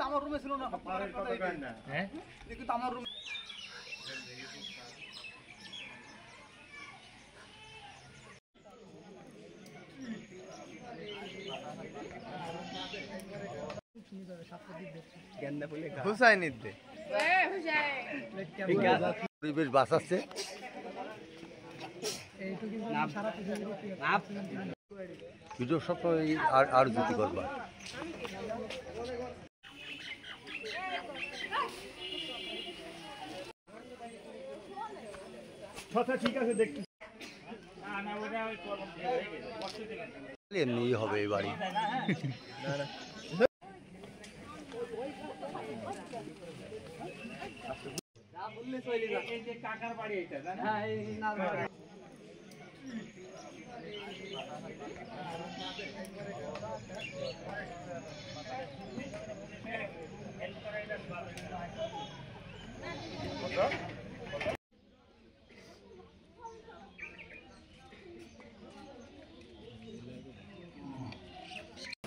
আমার রুমে ছিল না, হ্যাঁ আমার রুম পরিবেশ বাঁচাচ্ছে, ভিডিও সব আর জ্যোতি করবা। ঠিক আছে, দেখছি এমনি হবে এই বাড়ি। কাকার বাড়ি এটা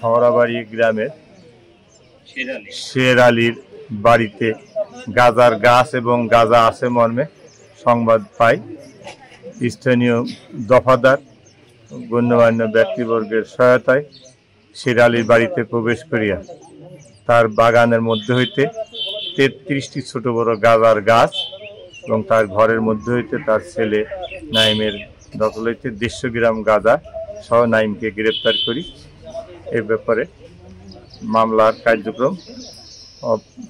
হাওড়াবাড়ি গ্রামের শের আলীর বাড়িতে গাজার গাছ এবং গাজা আছে মর্মে সংবাদ পাই। স্থানীয় দফাদার গণ্যমান্য ব্যক্তিবর্গের সহায়তায় শের আলীর বাড়িতে প্রবেশ করিয়া তার বাগানের মধ্যে হইতে 33টি ছোট বড় গাজার গাছ এবং তার ঘরের মধ্যে হইতে তার ছেলে নাইমের দখল হইতে 150 গ্রাম গাঁজা সহ নাইমকে গ্রেপ্তার করি। এ ব্যাপারে মামলার কার্যক্রম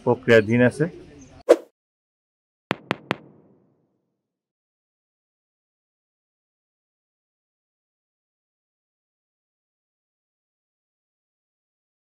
প্রক্রিয়াধীন আছে।